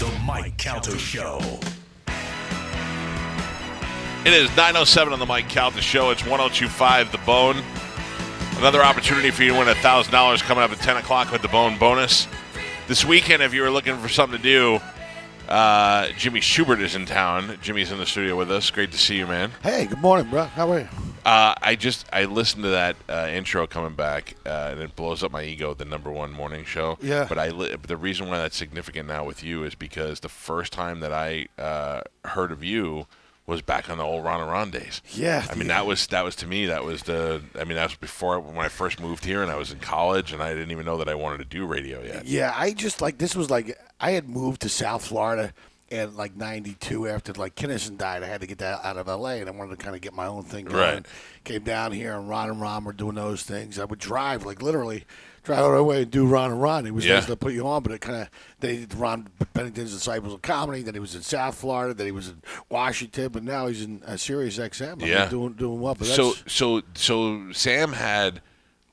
The Mike Calta Show. It is 9:07 on the Mike Calta Show. It's 102.5 The Bone. Another opportunity for you to win $1,000 coming up at 10 o'clock with the Bone bonus. This weekend, if you were looking for something to do, Jimmy Shubert is in town. Jimmy's in the studio with us. Great to see you, man. Hey, good morning, bro. How are you? I listened to that intro coming back, and it blows up my ego, the number one morning show. Yeah. But the reason why that's significant now with you is because the first time that I heard of you was back on the old Ron and Ron days. Yeah. I mean, that was to me, that was before when I first moved here and I was in college and I didn't even know that I wanted to do radio yet. Yeah, I had moved to South Florida in like 92 after like Kinison died. I had to get that out of L.A. and I wanted to kind of get my own thing going. Right. Came down here and Ron were doing those things. I would drive, like literally drive all the way and do Ron and Ron. It was nice to put you on, but it kind of, they did Ron Bennington's Disciples of Comedy, then he was in South Florida, then he was in Washington, but now he's in Sirius XM. Doing well. But so Sam had,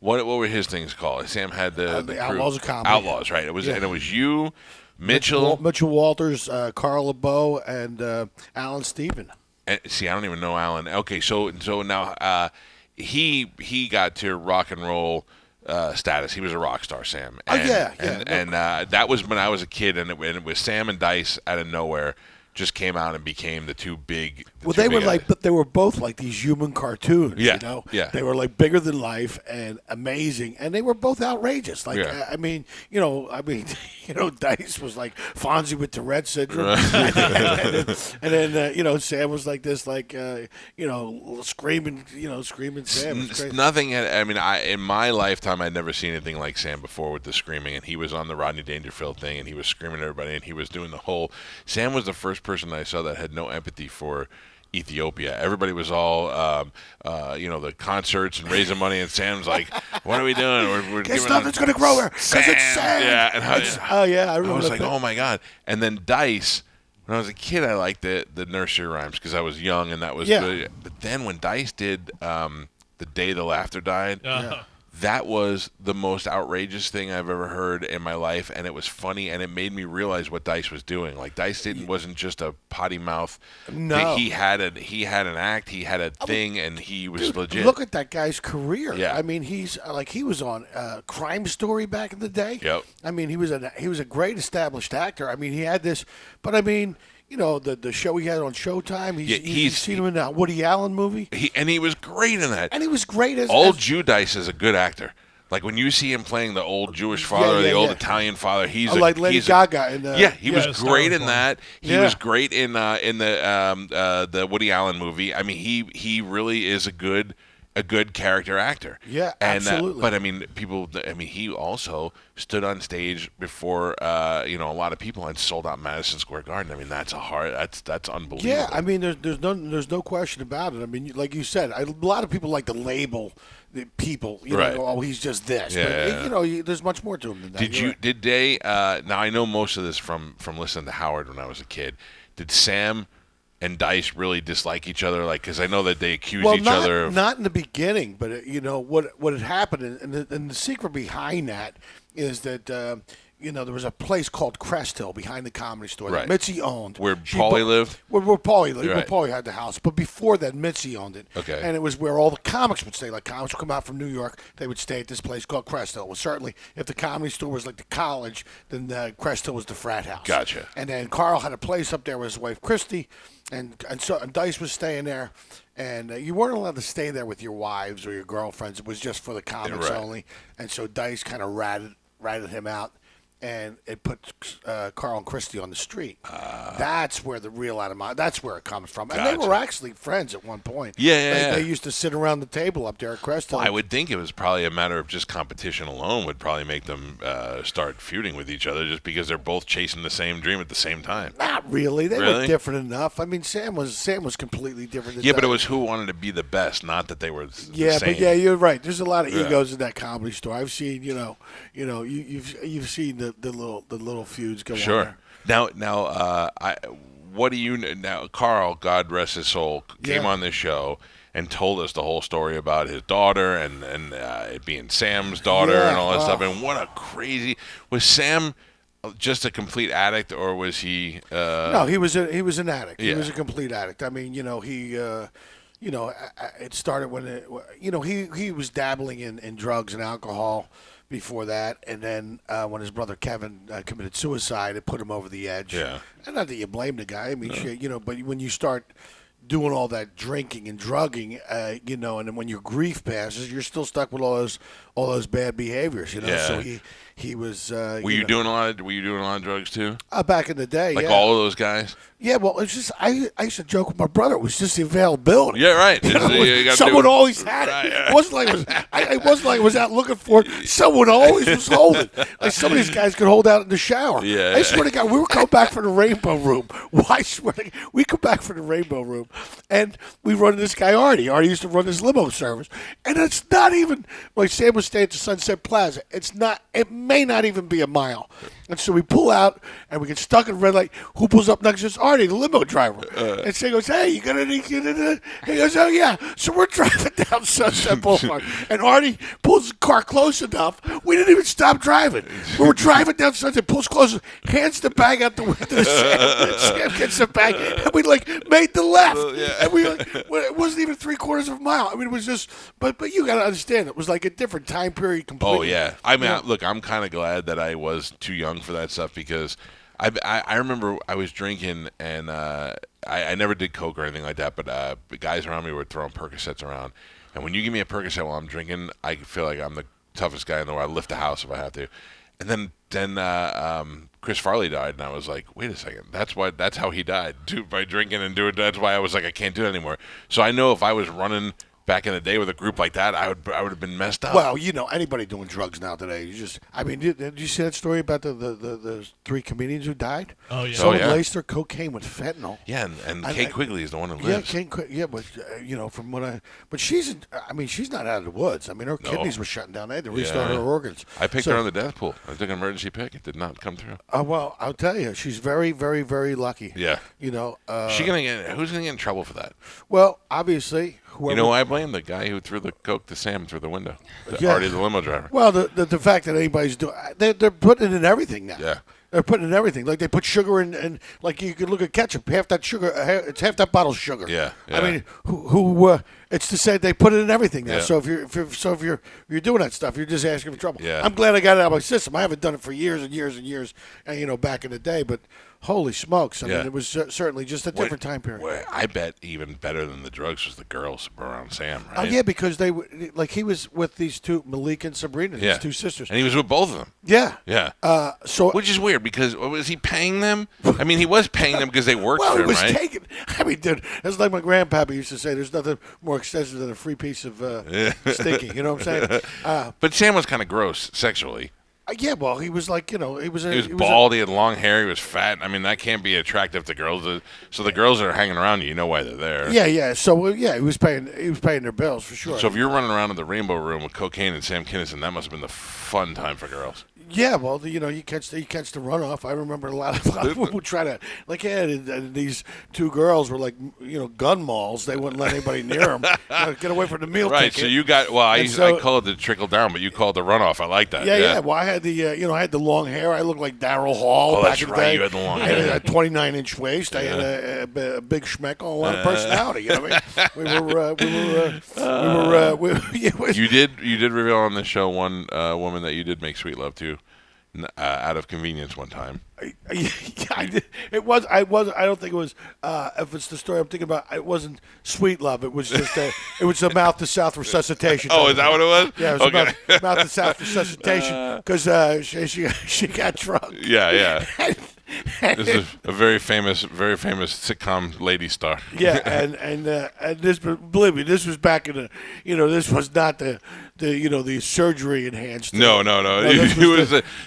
what were his things called? Sam had the crew. Outlaws of Comedy. Outlaws, right. And it was you, Mitchell Walters, Carl LeBeau, and Alan Stephen. And, see, I don't even know Alan. Okay, so now he got to rock and roll status. He was a rock star, Sam. And that was when I was a kid, and it was Sam and Dice out of nowhere just came out and became the two big. But they were both like these human cartoons. Yeah, you know? Yeah. They were like bigger than life and amazing, and they were both outrageous. Like, Dice was like Fonzie with Tourette syndrome, and then Sam was like this, like screaming Sam. Nothing. In my lifetime, I'd never seen anything like Sam before with the screaming, and he was on the Rodney Dangerfield thing, and he was screaming at everybody, and he was doing the whole. Sam was the first person I saw that had no empathy for Ethiopia. Everybody was all, the concerts and raising money, and Sam's like, "What are we doing? We're Guess nothing's going to grow here because it's Sam." Yeah, and I remember. I was like, "Oh my god!" And then Dice. When I was a kid, I liked the nursery rhymes because I was young, and that was good. But then when Dice did "The Day the Laughter Died." That was the most outrageous thing I've ever heard in my life, and it was funny, and it made me realize what Dice was doing. Like Dice wasn't just a potty mouth. No, he had an act, he had a thing, and he was legit. Look at that guy's career. Yeah. I mean, he was on Crime Story back in the day. Yep. I mean, he was a great established actor. I mean, he had this, but I mean. The show he had on Showtime. He's seen him in that Woody Allen movie. He was great in that. And he was great as old Jew Dice is a good actor. Like when you see him playing the old Jewish father or the old Italian father, like Lady Gaga. He was great in that. He was great in the Woody Allen movie. I mean, he really is a good character actor. Yeah, absolutely. But I mean, he also stood on stage before a lot of people and sold out Madison Square Garden. I mean, that's unbelievable. Yeah, I mean, there's no question about it. I mean, like you said, a lot of people like to label the people. Oh, he's just this. Yeah, but, there's much more to him than that. Did they? Now I know most of this from listening to Howard when I was a kid. Did Sam and Dice really dislike each other? Like, because I know that they accused each other of... not in the beginning, but what had happened, and the secret behind that is that there was a place called Crest Hill behind the Comedy Store that Mitzi owned, where Paulie lived. Where Paulie lived, right. where Paulie had the house. But before that, Mitzi owned it. Okay. And it was where all the comics would stay. Like comics would come out from New York, they would stay at this place called Crest Hill. Well, certainly, if the Comedy Store was like the college, then Crest Hill was the frat house. Gotcha. And then Carl had a place up there with his wife Christy. And Dice was staying there, and you weren't allowed to stay there with your wives or your girlfriends. It was just for the comics only. And so Dice kind of ratted him out, and it put Carl and Christy on the street. That's where the real animosity, that's where it comes from. And they were actually friends at one point. Yeah. They used to sit around the table up there at Crest Hill. Well, I would think it was probably a matter of just competition alone would probably make them start feuding with each other just because they're both chasing the same dream at the same time. Not really. They were different enough. I mean, Sam was completely different. Yeah, but it was who wanted to be the best, not that they were the same. But you're right. There's a lot of egos in that Comedy Store. I've seen, you've seen the little feuds go on there. Now, what do you now? Carl, God rest his soul, came on this show and told us the whole story about his daughter and it being Sam's daughter and all that stuff. And what a crazy was Sam. just a complete addict, or was he? No, he was an addict. Yeah. He was a complete addict. I mean, it started when he was dabbling in drugs and alcohol before that, and then when his brother Kevin committed suicide, it put him over the edge. Yeah. And not that you blame the guy. I mean, but when you start doing all that drinking and drugging, and then when your grief passes, you're still stuck with all those bad behaviors. Yeah. So he was. Were you doing a lot of drugs too? Back in the day, like all of those guys? Yeah, well, it's just I used to joke with my brother. It was just the availability. Yeah, right. Someone always had it. Right. It wasn't like I was out looking for it. Someone always was holding. Like some of these guys could hold out in the shower. Yeah. I swear to God, we were coming back from the Rainbow Room. Well, I swear to God, we come back from the Rainbow Room, and we run this guy Artie. Artie used to run this limo service, and it's not even like Sam was staying at the Sunset Plaza. It's not. It may not even be a mile. And so we pull out, and we get stuck in red light. Who pulls up next to us? Artie, the limo driver. And Sam goes, "Hey, you got anything?" He goes, "Oh, yeah." So we're driving down Sunset Boulevard, and Artie pulls the car close enough. We didn't even stop driving. We were driving down Sunset, pulls close, hands the bag out the window to Sam. Sam gets the bag, and we, made the left. And we, it wasn't even 3/4 of a mile. I mean, it was just, but you got to understand, it was like a different time period completely. Oh, yeah. I mean, look, I'm kind of glad that I was too young for that stuff because I remember I was drinking and I never did coke or anything like that, but the guys around me were throwing Percocets around. And when you give me a Percocet while I'm drinking, I feel like I'm the toughest guy in the world. I lift a house if I have to. And then Chris Farley died, and I was like, wait a second, that's how he died, too, by drinking and doing. That's why I was like, I can't do it anymore. So I know if I was running back in the day with a group like that, I would have been messed up. Well, anybody doing drugs now today, did you see that story about the 3 comedians who died? Oh, yeah. Someone laced their cocaine with fentanyl. Yeah, and Kate Quigley is the one who lives. But from what but she's not out of the woods. I mean, her kidneys were shutting down. They had to restart her organs. I picked her on the death pool. I took an emergency pick. It did not come through. Well, I'll tell you, she's very, very, very lucky. Yeah. Who's gonna get in trouble for that? Well, obviously. Whoever, I blame the guy who threw the coke to Sam through the window. Artie, the limo driver. Well, the fact that anybody's doing, they're putting it in everything now. Yeah. They're putting it in everything. Like they put sugar in, and like you could look at ketchup. Half that sugar, it's half that bottle's sugar. Yeah. I mean, it's to say they put it in everything now. Yeah. So if you're doing that stuff, you're just asking for trouble. Yeah. I'm glad I got it out of my system. I haven't done it for years and years and years, and back in the day, but. Holy smokes! I mean, it was certainly just a different time period. I bet even better than the drugs was the girls around Sam, right? Oh yeah, because he was with these two, Malik and Sabrina, these two sisters, and he was with both of them. Yeah, yeah. Which is weird because was he paying them? I mean, he was paying them because they worked for him, right? Taken. I mean, dude, that's like my grandpappy used to say. There's nothing more expensive than a free piece of stinky. You know what I'm saying? But Sam was kind of gross sexually. Yeah, well, he was like, he was bald, he had long hair, he was fat. I mean, that can't be attractive to girls. So the girls that are hanging around you know why they're there. Yeah. So he was paying their bills for sure. So if you're running around in the Rainbow Room with cocaine and Sam Kinison, that must have been the fun time for girls. Yeah, well, you catch the runoff. I remember a lot of people would try to these two girls were like gun malls. They wouldn't let anybody near them. Get away from the meal ticket. Right. So you got I call it the trickle down, but you call it the runoff. I like that. Yeah. Well, I had I had the long hair. I looked like Daryl Hall. Oh, back that's in the right. day. You had the long hair. I had a 29-inch waist. I had a big schmeckle, a lot of personality. You know what I mean? You did reveal on the show one woman that you did make sweet love to. Out of convenience one time. I did. It was. I don't think it was. If it's the story I'm thinking about, it wasn't sweet love. It was just it was a mouth to south resuscitation. Oh, is that what it was? Yeah, it was okay. mouth to south resuscitation because she got drunk. Yeah. This is a very famous sitcom lady star. Yeah, and this, believe me, this was back in the, this was not the surgery enhanced. No.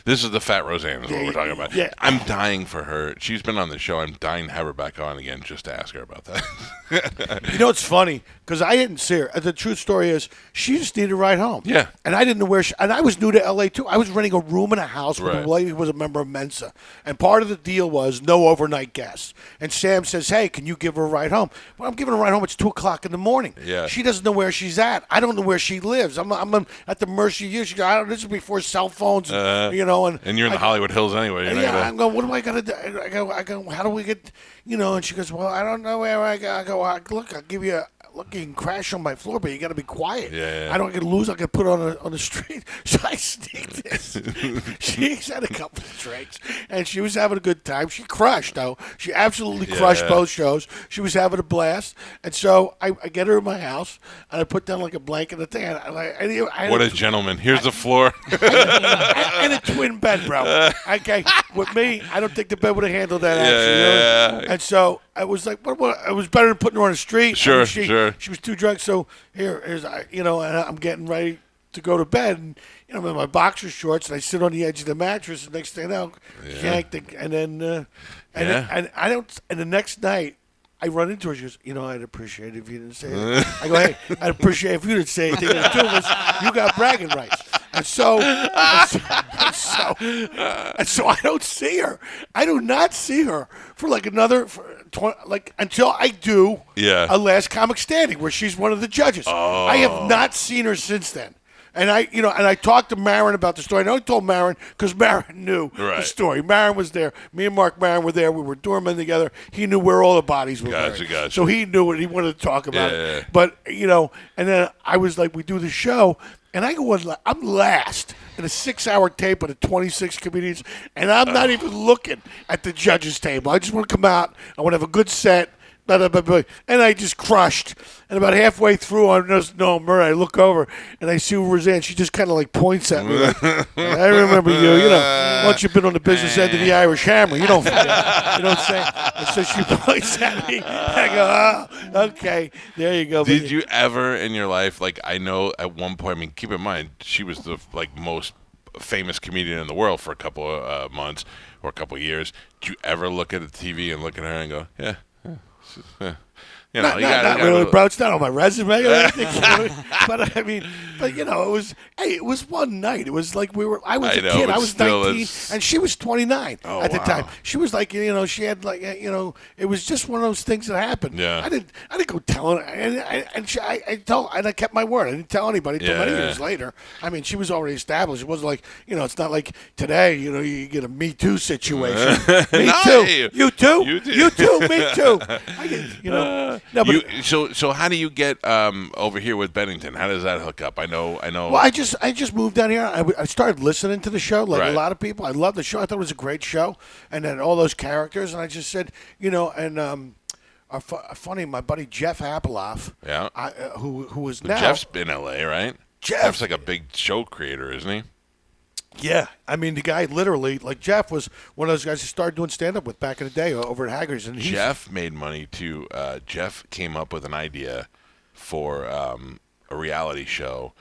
This is the fat Roseanne is what we're talking about. Yeah. I'm dying for her. She's been on the show. I'm dying to have her back on again just to ask her about that. It's funny because I didn't see her. The true story is she just needed a ride home. Yeah. And I didn't know where and I was new to L.A. too. I was renting a room in a house with a lady who was a member of Mensa. And part of the deal deal was no overnight guests. And Sam says, hey, can you give her a ride home? Well, I'm giving her a ride home. It's 2 o'clock in the morning. Yeah. She doesn't know where she's at. I don't know where she lives. I'm at the mercy of you. She goes, this is before cell phones, And you're in the Hollywood Hills anyway. I'm going, what am I going to do? I go, how do we get, And she goes, well, I don't know where I go. I go, look, I'll give you look, you can crash on my floor, but you got to be quiet. Yeah. I don't get to lose. I get put on the street. So I sneaked this. She's had a couple of drinks, and she was having a good time. She crushed, though. She absolutely crushed both shows. She was having a blast. And so I get her in my house, and I put down like a blanket and a thing. What a gentleman. Here's the floor. And a twin bed, bro. Okay, with me, I don't think the bed would have handled that, actually. And so I was like, what? It was better than putting her on the street. Sure. She was too drunk, so here's and I'm getting ready to go to bed, and I'm in my boxer shorts, and I sit on the edge of the mattress, and next thing I know, yanked, and then I don't. And the next night, I run into her. She goes, I'd appreciate it if you didn't say it. I go, hey, I'd appreciate it if you didn't say anything. The two of us, you got bragging rights. And so I don't see her. I do not see her for like another, until I do a Last Comic Standing where she's one of the judges. Oh. I have not seen her since then. And I talked to Marin about the story. And I only told Marin because Marin knew the story. Marin was there. Me and Mark Marin were there. We were doormen together. He knew where all the bodies were buried. Gotcha. So he knew it. He wanted to talk about it. But, and then I was like, we do the show. And I go, I'm last in a 6-hour tape with 26 comedians. And I'm not even looking at the judges' table. I just want to come out. I want to have a good set. And I just crushed. And about halfway through, Murray, I look over and I see Roseanne. She just kind of like points at me. Like, I remember you. Once you've been on the business end of the Irish Hammer, you don't forget. You know what I'm saying? And so she points at me. And I go, oh, okay. There you go. Did you ever in your life, I know at one point, keep in mind, she was the most famous comedian in the world for a couple of months or a couple of years. Did you ever look at the TV and look at her and go, yeah? Not really, bro. It's not on my resume or anything. But it was one night. It was like I was a kid. I was 19, and she was 29 at the time. She was like, she had it was just one of those things that happened. Yeah. I didn't go telling her, and I kept my word. I didn't tell anybody until many years later. She was already established. It wasn't like, it's not like today, you get a Me Too situation. Me too. You too? You too? Me too. I get, no, but so how do you get over here with Bennington? How does that hook up? I know. Well, I just moved down here. I started listening to the show like a lot of people. I loved the show. I thought it was a great show, and then all those characters. And I just said, funny, my buddy Jeff Appeloff, who was now Jeff's in L.A., right? Jeff's like a big show creator, isn't he? Yeah, the guy literally, Jeff was one of those guys who started doing stand-up with back in the day over at Haggard's. And Jeff made money too. Jeff came up with an idea for a reality show,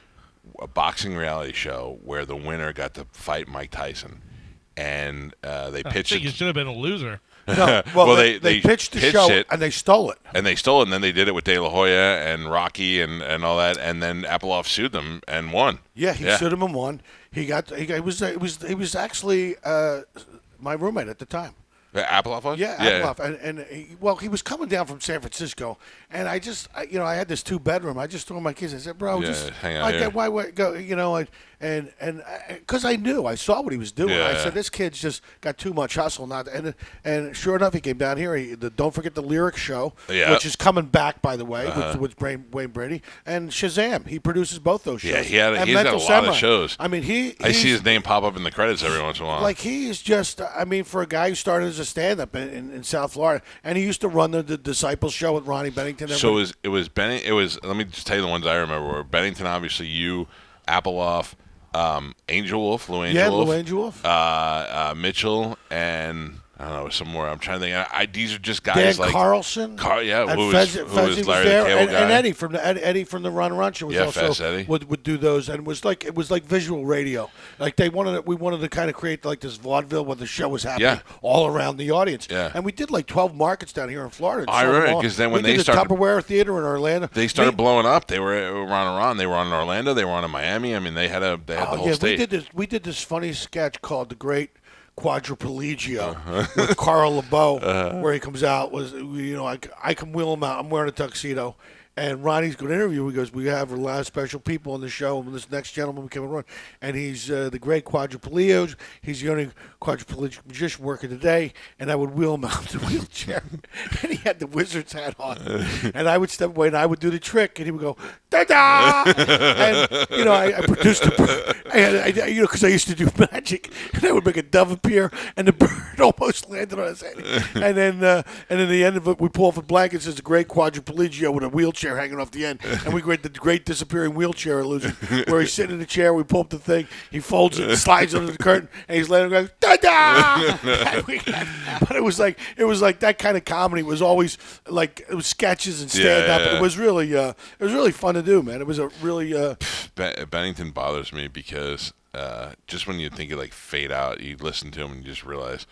a boxing reality show, where the winner got to fight Mike Tyson. And they pitched it. I think you should have been a loser. No, well, they pitched the show it, and they stole it. And then they did it with De La Hoya and Rocky and all that. And then Appeloff sued them and won. Yeah, he sued him and won. He was actually my roommate at the time. Appeloff was? Yeah, Appeloff. And he was coming down from San Francisco, and I had this 2-bedroom. I just told my kids, I said, bro, just hang out here. Why go, and because I saw what he was doing. Yeah. I said, this kid's just got too much hustle. And sure enough, he came down here. Don't Forget the Lyric Show, which is coming back, by the way, with Wayne Brady, and Shazam. He produces both those shows. Yeah, he's got a lot of shows. I see his name pop up in the credits every once in a while. Like, he's just, for a guy who started as a stand-up in South Florida, and he used to run the Disciples show with Ronnie Bennington. So it was let me just tell you the ones I remember were Bennington, obviously, you, Appeloff, Angel Wolf, Lou Angel Wolf, Mitchell, and I don't know, some more. I'm trying to think. These are just guys Dan like Carlson. Who was Larry there, the Cable Guy. And Eddie from the Run Show was also would do those, and it was like visual radio. Like we wanted to kind of create like this vaudeville where the show was happening all around the audience. Yeah. And we did like 12 markets down here in Florida. I remember, because then when they started the Tupperware Theater in Orlando, they started blowing up. They were on. They were on in Orlando. They were on in Miami. They had the whole state. We did this funny sketch called The Great Quadriplegia with Carl LeBeau, where he comes out I can wheel him out. I'm wearing a tuxedo. And Ronnie's going to interview. He goes, we have a lot of special people on the show. And this next gentleman came on, and he's the great quadriplegic. He's the only quadriplegic magician working today. And I would wheel him out in a wheelchair. And he had the wizard's hat on. And I would step away, and I would do the trick. And he would go, da-da! And, I produced the bird. And because I used to do magic. And I would make a dove appear, and the bird almost landed on his head. And then at the end of it, we pull off a blanket. It says, the great quadriplegic with a wheelchair hanging off the end, and we create the great disappearing wheelchair illusion, where he's sitting in the chair, we pull up the thing, he folds it, slides under the curtain, and he's laying there going, da-da! But it was like that kind of comedy was always like, it was sketches and stand-up. Yeah. It was really fun to do, man. It was a really... Bennington bothers me because just when you think of like Fade Out, you listen to him and you just realize...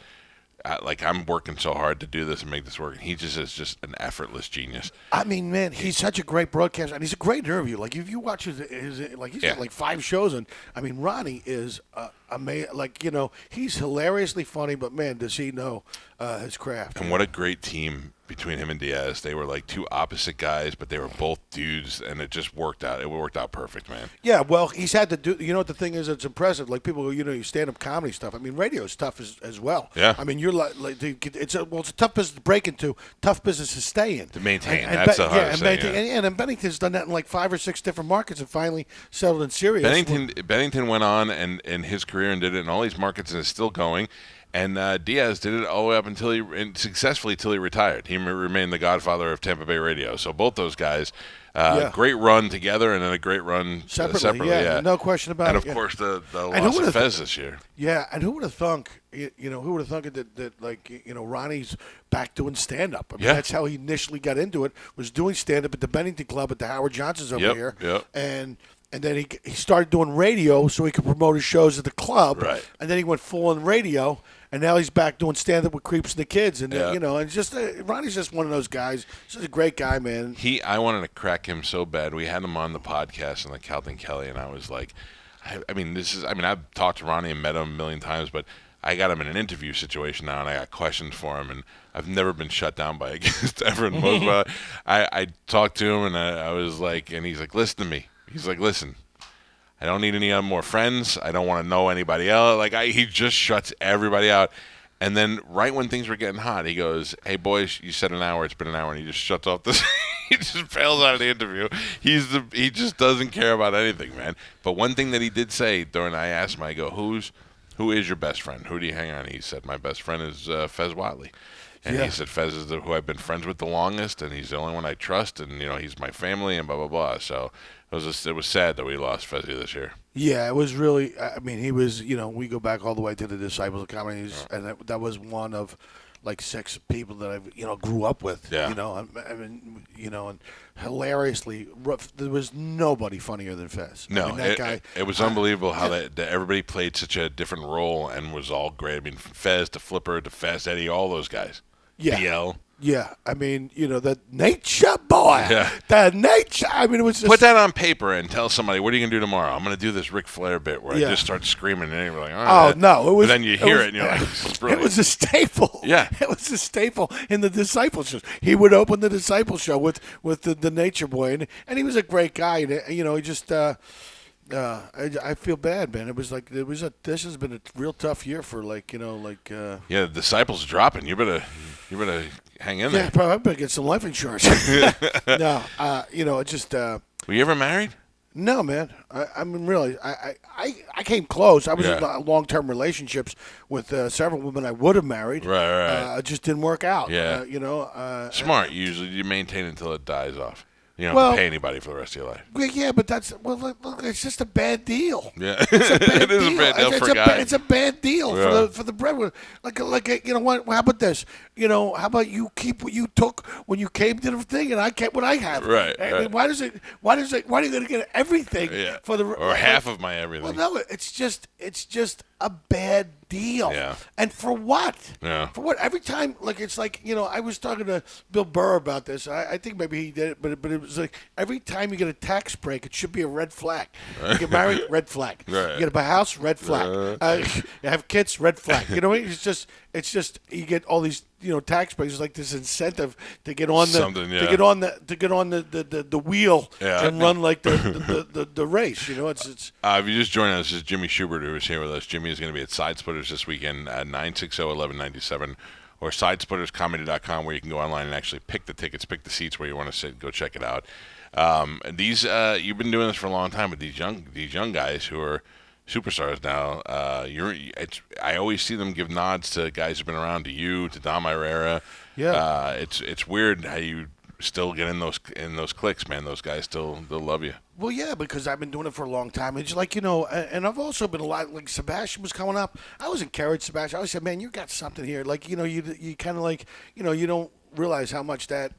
I'm working so hard to do this and make this work. And he just is just an effortless genius. I mean, man, he's such a great broadcaster, and he's a great interview. Like, if you watch his he's got like 5 shows, and I mean, Ronnie is amazing. Like, he's hilariously funny, but man, does he know his craft. And what a great team between him and Diaz. They were like two opposite guys, but they were both dudes, and it just worked out. It worked out perfect, man. Yeah, well, he's had to do. What the thing is? It's impressive. Like people, you stand-up comedy stuff. I mean, radio is tough as well. Yeah. I mean, you're it's a tough business to break into, tough business to stay in, to maintain. That's the hardest thing. And Bennington's done that in like 5 or 6 different markets, and finally settled in Syria. Bennington went on and in his career and did it in all these markets, and is still going. And Diaz did it all the way up until successfully till he retired. He remained the godfather of Tampa Bay radio. So both those guys, great run together, and then a great run separately. Yeah, no question about it. And of course, the loss of Fez this year. Yeah, and who would have thunk? Who would have thunk that Ronnie's back doing stand up? I mean, that's how he initially got into it. Was doing stand up at the Bennington Club at the Howard Johnson's over here. Yep. And then he started doing radio so he could promote his shows at the club. Right. And then he went full on radio. And now he's back doing stand-up with Creeps and the Kids. And, and just Ronnie's just one of those guys. He's a great guy, man. I wanted to crack him so bad. We had him on the podcast on the Calta and Kelly, and I was like, I've talked to Ronnie and met him a million times, but I got him in an interview situation now, and I got questions for him, and I've never been shut down by a guest ever in most. But I talked to him, and I was like, and he's like, listen to me. He's like, listen. I don't need any more friends. I don't want to know anybody else. He just shuts everybody out. And then right when things were getting hot, he goes, hey, boys, you said an hour. It's been an hour. And he just shuts off this. He just bails out of the interview. He just doesn't care about anything, man. But one thing that he did say I asked him, I go, who is your best friend? Who do you hang on? He said, my best friend is Fez Whatley. And he said, Fez is who I've been friends with the longest, and he's the only one I trust, and, he's my family, and blah, blah, blah. So it was sad that we lost Fezzy this year. Yeah, it was really, he was, we go back all the way to the Disciples of Comedy, and that was one of, like, 6 people that I, grew up with. Yeah. And hilariously, there was nobody funnier than Fez. No, that guy. It was unbelievable how that everybody played such a different role and was all great. I mean, from Fez to Flipper to Fast Eddie, all those guys. Yeah. BL. Yeah, the nature boy. Yeah. The nature. It was just... Put that on paper and tell somebody, what are you going to do tomorrow? I'm going to do this Ric Flair bit where I just start screaming, and you're like, all right. Oh, no. It was, but then you hear it, and you're like, it's brilliant. It was a staple. Yeah. It was a staple in the Disciple shows. He would open the Disciple show with the nature boy, and he was a great guy. He just... I feel bad, man. It was like this has been a real tough year for the Disciples dropping. You better hang in there. Yeah, probably I better get some life insurance. No, it just. Were you ever married? No, man. I mean, really, I came close. I was in long-term relationships with several women I would have married. Right. It just didn't work out. Yeah. Smart. Usually, you maintain until it dies off. You don't have to pay anybody for the rest of your life. Yeah, but look, it's just a bad deal. Yeah, it is a bad deal for a guy. It's a bad deal for the breadwinner. What? How about this? How about you keep what you took when you came to the thing, and I kept what I have. Right. I mean, why are you going to get everything for the half of my everything? Well, no, it's just a bad deal. Yeah. And for what? Yeah. For what? Every time, like, it's like, I was talking to Bill Burr about this. I think maybe he did it, but it was like every time you get a tax break, it should be a red flag. You get married, red flag. Right. You get a house, red flag. You have kids, red flag. It's just you get all these tax breaks. It's like this incentive to get on the wheel and run like the race. It's if you just joined us, this is Jimmy Shubert who is here with us. Jimmy is going to be at Side Splitters this weekend at 960-1197 or sidesplitterscomedy.com, where you can go online and actually pick the tickets, pick the seats where you want to sit, go check it out. These you've been doing this for a long time, but these young guys who are superstars now, I always see them give nods to guys who've been around, to you, to Dom Irrera. Yeah. It's weird how you still get in those cliques, man. Those guys they'll love you. Well, yeah, because I've been doing it for a long time. It's like, and I've also been a lot, like Sebastian was coming up. I was encouraged Sebastian. I always said, man, you got something here. Like, you kind of like, you don't realize how much that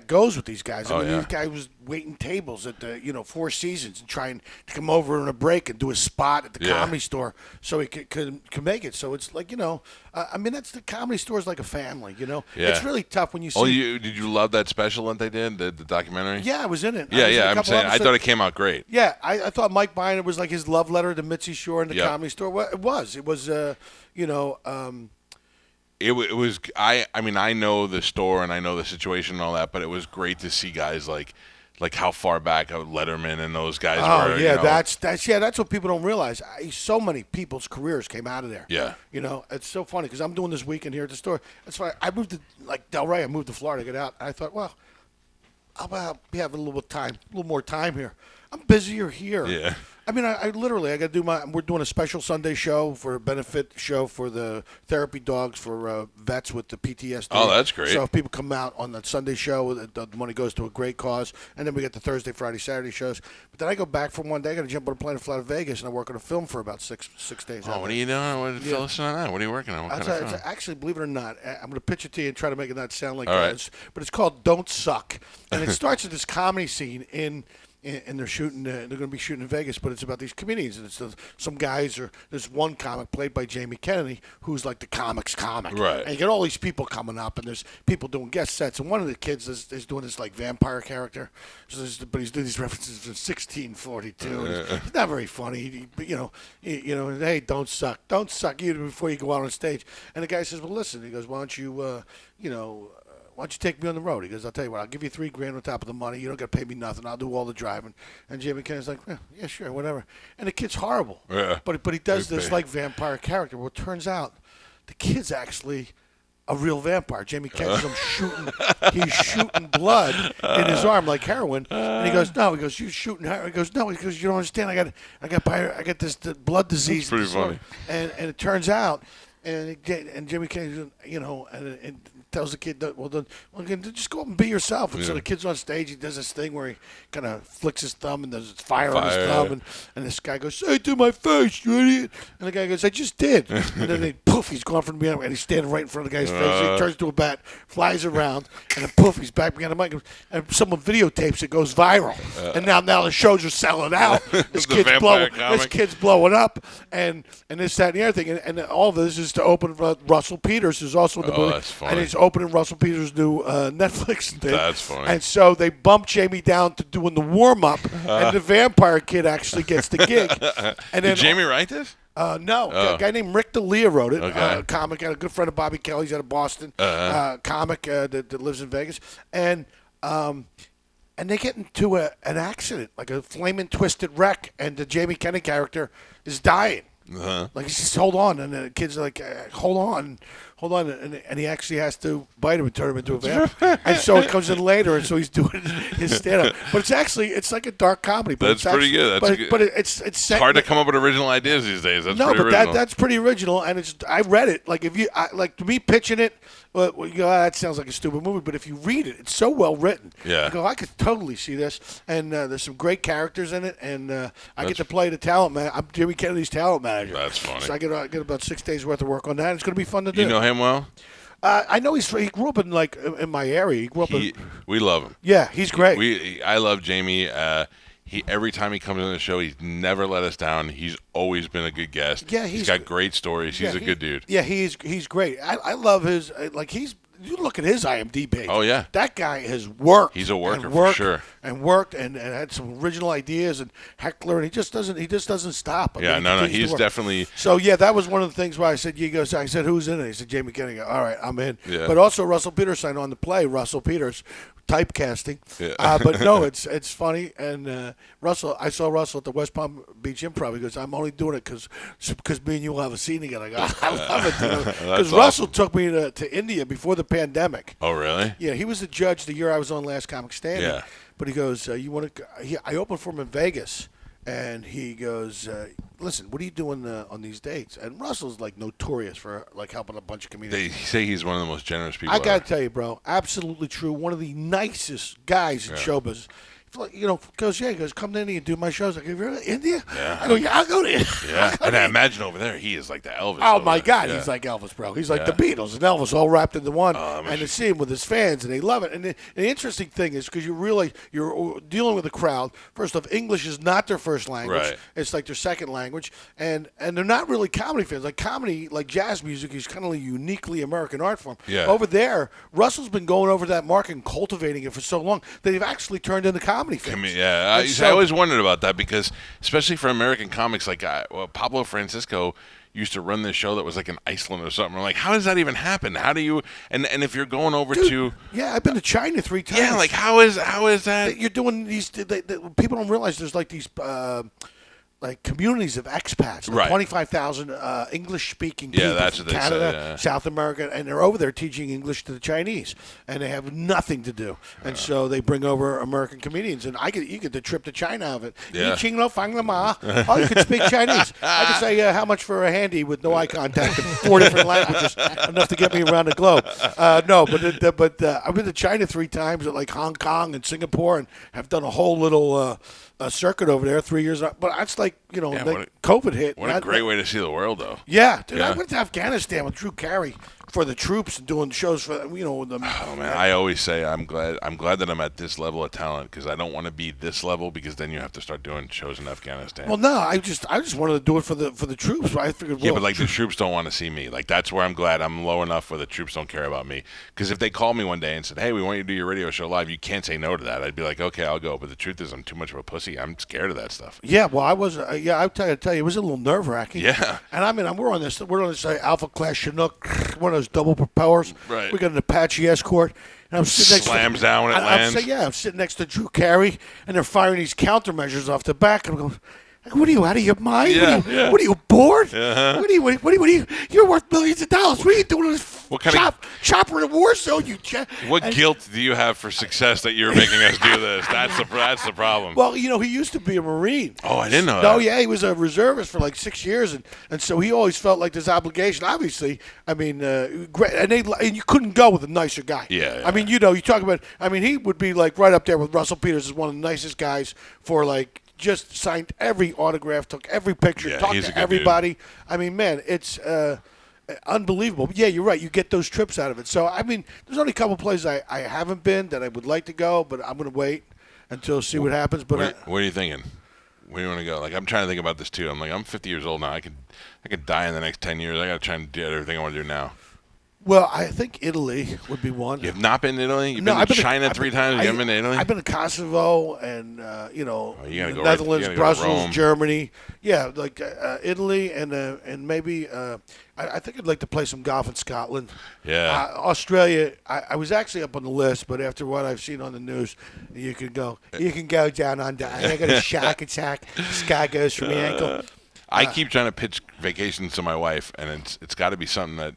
goes with these guys. I mean, these guys was waiting tables at the, Four Seasons and trying to come over on a break and do a spot at the Comedy Store so he could make it. So it's like, that's the Comedy Store is like a family, Yeah. It's really tough when you see. Did you love that special that they did, the documentary? Yeah, I was in it. I'm saying I thought it came out great. Yeah, I thought Mike Bynum was like his love letter to Mitzi Shore and the Comedy Store. Well, it was. It was, It was. I know the store and I know the situation and all that, but it was great to see guys like how far back Letterman and those guys were. Oh yeah, that's what people don't realize. So many people's careers came out of there. Yeah, it's so funny because I'm doing this weekend here at the store. That's why I moved to Delray. I moved to Florida to get out. And I thought, well, I'll be having a little more time here. I'm busier here. Yeah. I mean, I literally, I got to do we're doing a special Sunday show for a benefit show for the therapy dogs for vets with the PTSD. Oh, that's great. So if people come out on that Sunday show, the money goes to a great cause. And then we get the Thursday, Friday, Saturday shows. But then I go back for one day. I got to jump on a plane and fly to Vegas, and I work on a film for about six days. Oh, what are you doing? Fill us in on that. What are you working on? What kind of film? Actually, believe it or not, I'm going to pitch it to you and try to make it not sound like that. Right. But it's called Don't Suck. And it starts with this comedy scene and they're shooting. They're going to be shooting in Vegas, but it's about these comedians, and it's some guys. There's one comic played by Jamie Kennedy, who's like the comic, right? And you get all these people coming up, and there's people doing guest sets, and one of the kids is doing this like vampire character, but he's doing these references to 1642. It's not very funny, hey, don't suck before you go out on stage. And the guy says, well, listen. He goes, why don't you, why don't you take me on the road? He goes, I'll tell you what, I'll give you $3,000 on top of the money. You don't got to pay me nothing. I'll do all the driving. And Jamie Kennedy's like, yeah, sure, whatever. And the kid's horrible. Yeah. But he does this like vampire character. Well, it turns out the kid's actually a real vampire. Jamie Kennedy's he's shooting blood in his arm like heroin. And he goes, no. He goes, you shooting heroin? He goes, no. He goes, you don't understand. I got this blood disease. That's pretty funny. And it turns out, and Jamie Kennedy, and tells the kid, well, just go up and be yourself. And so the kid's on stage. He does this thing where he kind of flicks his thumb and there's fire on his thumb. And this guy goes, say it to my face, you idiot. And the guy goes, I just did. And then poof, he's gone from behind, and he's standing right in front of the guy's face. So he turns to a bat, flies around, and then poof, he's back behind the mic. And someone videotapes it, goes viral. And now the shows are selling out. This kid's blowing up, and this, that, and the other thing. And all of this is to open Russell Peters, who's also in the movie. That's funny. And he's opening Russell Peters' new Netflix thing. That's funny. And so they bump Jamie down to doing the warm-up, and the vampire kid actually gets the gig. And then, did Jamie write this? No. A guy named Rick D'Elia wrote it. Okay. Comic, a good friend of Bobby Kelly's out of Boston. Comic that lives in Vegas. And they get into an accident, like a flaming twisted wreck, and the Jamie Kennedy character is dying. Like, he says, hold on. And the kid's like, hold on. And he actually has to bite him and turn him into a vampire. And so it comes in later, and so he's doing his stand-up. But it's like a dark comedy. But that's pretty good. But it's hard to come up with original ideas these days. That's pretty original. And I read it. Like, to me pitching it, well, that sounds like a stupid movie. But if you read it, it's so well written. Yeah. I go, I could totally see this. And there's some great characters in it. And I get to play the talent man. I'm Jimmy Kennedy's talent manager. That's funny. So I get about 6 days worth of work on that. It's going to be fun to do. You know him well? I know he grew up in my area. He grew up. We love him. Yeah, he's great. I love Jamie. every time he comes on the show, he's never let us down. He's always been a good guest. Yeah, he's got great stories. He's a good dude. Yeah, he's great. I love his you look at his IMDb page. Oh yeah, that guy has worked. He's a worker for sure. And worked and had some original ideas and heckler, and he just doesn't stop. He's definitely. So yeah, that was one of the things where I said, I said, who's in it? He said, Jamie Kennedy. All right, I'm in. Yeah. But also Russell Peters signed on the play. Russell Peters. Typecasting, but no, it's funny. And I saw Russell at the West Palm Beach Improv. He goes, "I'm only doing it because me and you will have a scene together." I go, "I love it," because Russell took me to India before the pandemic. Oh, really? Yeah, he was the judge the year I was on Last Comic Standing. Yeah, but he goes, "You want to?" I opened for him in Vegas. And he goes, listen, what are you doing on these dates? And Russell's like notorious for like helping a bunch of comedians. They say he's one of the most generous people. I got to tell you, bro, absolutely true. One of the nicest guys in showbiz. Goes, come to India and do my shows. I go, really? India? Yeah. I go, yeah, I'll go to India. Yeah. And I imagine over there, he is like the Elvis. Oh, my God. He's like Elvis, bro. He's like the Beatles and Elvis all wrapped into one. And to see him with his fans, and they love it. And the interesting thing is because you're dealing with a crowd. First off, English is not their first language. Right. It's like their second language. And they're not really comedy fans. Like comedy, like jazz music, is kind of a uniquely American art form. Yeah. Over there, Russell's been going over that market and cultivating it for so long that they've actually turned into comedy fans. Yeah. I always wondered about that because, especially for American comics, like Pablo Francisco used to run this show that was like in Iceland or something. I'm like, how does that even happen? How do you and if you're going over to I've been to China 3 times. Yeah, like how is that? You're doing these. People don't realize there's like these. Like communities of expats, like 25,000 English-speaking people from Canada, South America, and they're over there teaching English to the Chinese, and they have nothing to do, and so they bring over American comedians, and you get the trip to China of it. Yeah. Oh, you can speak Chinese. I can say how much for a handy with no eye contact in 4 different languages, enough to get me around the globe. But I've been to China 3 times, at like Hong Kong and Singapore, and have done a whole little. A circuit over there 3 years, but that's like COVID hit. What a great way to see the world, though. Yeah, dude. I went to Afghanistan with Drew Carey for the troops and doing shows for them. Oh man, I always say I'm glad that I'm at this level of talent because I don't want to be this level because then you have to start doing shows in Afghanistan. Well, no, I just wanted to do it for the troops. I figured. Yeah, but like the troops don't want to see me. Like that's where I'm glad I'm low enough where the troops don't care about me. Because if they called me one day and said, "Hey, we want you to do your radio show live," you can't say no to that. I'd be like, "Okay, I'll go." But the truth is, I'm too much of a pussy. I'm scared of that stuff. Yeah, well, I was. I tell you, it was a little nerve wracking. Yeah. And we're on this Alpha Class Chinook, one of those double propellers. Right. We got an Apache Escort. And I'm sitting next slams down when it lands. I'm sitting next to Drew Carey, and they're firing these countermeasures off the back. And I'm going, what are you, out of your mind? Yeah, what are you, bored? Uh-huh. What are you, you're worth millions of dollars. What are you doing in this chopper in a war zone? What guilt do you have for success that you're making us do this? That's the problem. Well, he used to be a Marine. Oh, I didn't know that. No, yeah, he was a reservist for like 6 years, and so he always felt like this obligation. Obviously, I mean, great, and you couldn't go with a nicer guy. Yeah. I mean, you talk about. I mean, he would be like right up there with Russell Peters as one of the nicest guys for like. Just signed every autograph, took every picture, talked to everybody. Dude. I mean, man, it's unbelievable. But yeah, you're right. You get those trips out of it. So, I mean, there's only a couple places I haven't been that I would like to go, but I'm going to wait until see what happens. But what are you thinking? Where do you want to go? Like, I'm trying to think about this too. I'm like, I'm 50 years old now. I could die in the next 10 years. I got to try and do everything I want to do now. Well, I think Italy would be one. You have not been to Italy? You've been to China 3 times? You haven't been to Italy? I've been to Kosovo and, Netherlands, Brussels, Germany. Yeah, like Italy and maybe I think I'd like to play some golf in Scotland. Yeah. Australia, I was actually up on the list, but after what I've seen on the news, you can go down under. I got a shark attack. Sky goes from the ankle. I keep trying to pitch vacations to my wife, and it's got to be something that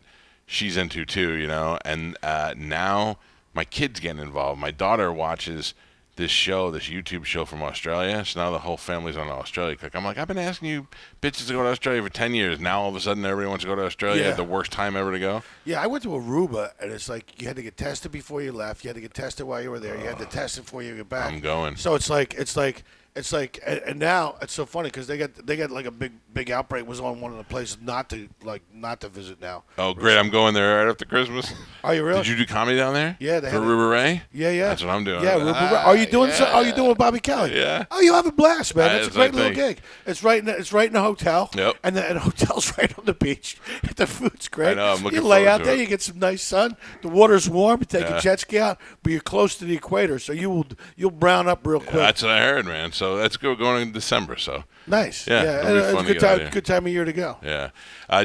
she's into too, and now my kid's getting involved. My daughter watches this YouTube show from Australia, so now the whole family's on Australia Click. I'm like, I've been asking you bitches to go to Australia for 10 years. Now all of a sudden everybody wants to go to Australia at the worst time ever to go. Yeah, I went to Aruba, and it's like you had to get tested before you left. You had to get tested while you were there. You had to test it before you get back. I'm going. So it's like It's like, and now it's so funny because they got like a big outbreak. Was on one of the places not to visit now. Oh, great! I'm going there right after Christmas. Are you really? Did you do comedy down there? Yeah, they for River Ray. Yeah. That's what I'm doing. Yeah, River Ray. Are you doing? Are you doing with Bobby Kelly? Yeah. Oh, you have a blast, man. It's a great little gig. It's right in the hotel. Yep. And the hotel's right on the beach. The food's great. I know. I'm looking You lay forward out to there. it. You get some nice sun. The water's warm. You take a jet ski out, but you're close to the equator, so you'll brown up real quick. That's what I heard, man. So that's good. Going in December. So nice. Yeah. It's a good time of year to go. Yeah.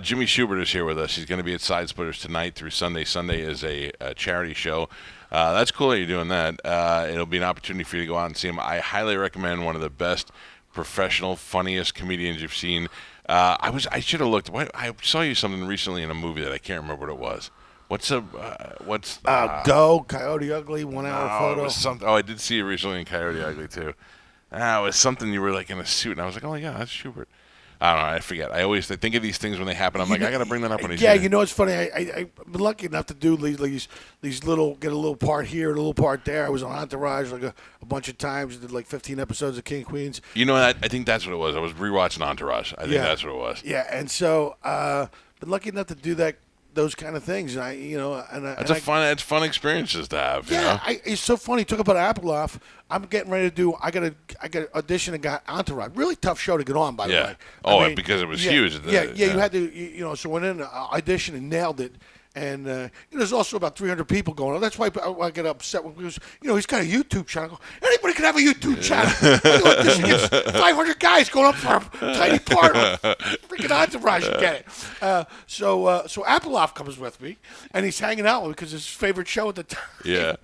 Jimmy Shubert is here with us. He's going to be at Side Splitters tonight through Sunday. Sunday is a charity show. That's cool that you're doing that. It'll be an opportunity for you to go out and see him. I highly recommend one of the best professional, funniest comedians you've seen. I should have looked. I saw you something recently in a movie that I can't remember what it was. Go Coyote Ugly 1 hour photo. It was something. I did see it recently in Coyote Ugly too. It was something you were like in a suit, and I was like, oh my god, that's Shubert. I don't know. I forget. I think of these things when they happen. I'm like, I got to bring that up when he's here. Yeah, you know, it's funny. I've been lucky enough to do these little, get a little part here, a little part there. I was on Entourage like a bunch of times. Did like 15 episodes of King of Queens. You know, I think that's what it was. I was rewatching Entourage. I think that's what it was. Yeah, and so been lucky enough to do those kind of things, and it's fun experiences to have. Yeah, you know? It's so funny. Talk about Appeloff. I'm getting ready to do. I got audition and got Entourage. Really tough show to get on, by the way. Because it was huge. You had to. So went in audition and nailed it. And there's also about 300 people going on. That's why I get upset because he's got a YouTube channel. Anybody can have a YouTube channel. This gets 500 guys going up for a tiny part of freaking Entourage. You get it. So Appeloff comes with me, and he's hanging out with me because it's his favorite show at the time. Yeah.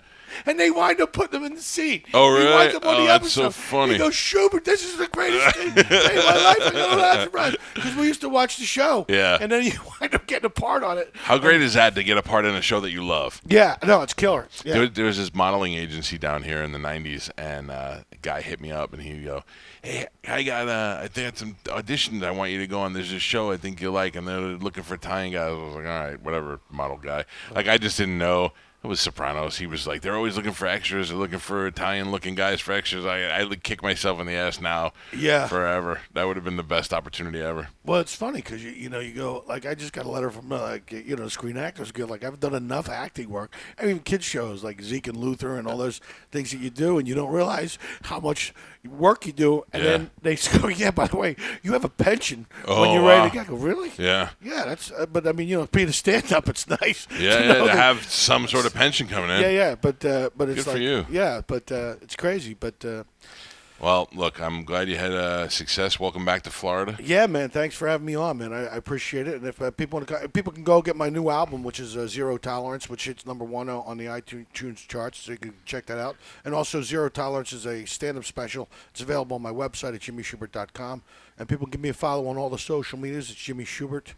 And they wind up putting him in the scene. Oh, really? He winds up on the that's episode. so funny. He goes, Shubert, this is the greatest thing in my life. I go, Entourage. Because we used to watch the show. Yeah. And then you wind up getting a part on it. How great is that to get a part in a show that you love? Yeah. No, it's killer. Yeah. There was this modeling agency down here in the 90s, and a guy hit me up, and he'd go, hey, I think some auditions I want you to go on. There's this show I think you like, and they're looking for Italian guys. I was like, all right, whatever, model guy. Like, I just didn't know. It was Sopranos. He was like, they're always looking for extras. They're looking for Italian-looking guys for extras. I kick myself in the ass now. Yeah. Forever. That would have been the best opportunity ever. Well, it's funny because you go like I just got a letter from Screen Actors Guild. Like I've done enough acting work. I mean, kids shows like Zeke and Luther and all those things that you do, and you don't realize how much work you do. And then they go, yeah. By the way, you have a pension when you're ready to go. I go, really? Yeah. Yeah. That's. But I mean, being a stand-up, it's nice. Yeah. To have some sort of pension coming in. Yeah. But it's good for you. Yeah. But it's crazy. But. Well, look, I'm glad you had success. Welcome back to Florida. Yeah, man. Thanks for having me on, man. I appreciate it. And if people can go get my new album, which is Zero Tolerance, which hits number 1 on the iTunes charts, so you can check that out. And also, Zero Tolerance is a stand-up special. It's available on my website at jimmyshubert.com. And people give me a follow on all the social medias. It's Jimmy Shubert.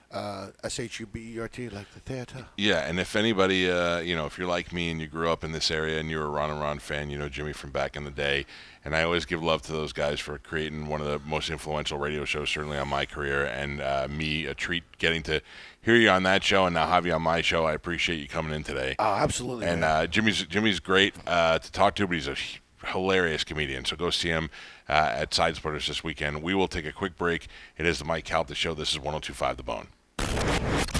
Shubert, like the theater. Yeah, and if anybody, if you're like me and you grew up in this area and you're a Ron and Ron fan, you know Jimmy from back in the day. And I always give love to those guys for creating one of the most influential radio shows, certainly on my career, and me a treat getting to hear you on that show and now have you on my show. I appreciate you coming in today. Oh, absolutely. And Jimmy's great to talk to, but he's a hilarious comedian. So go see him at Side Splitters this weekend. We will take a quick break. It is the Mike Calta Show. This is 102.5 The Bone.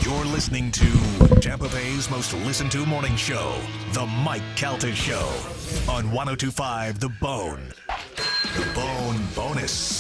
You're listening to Tampa Bay's most listened to morning show, The Mike Calta Show, on 102.5 The Bone. The Bone Bonus.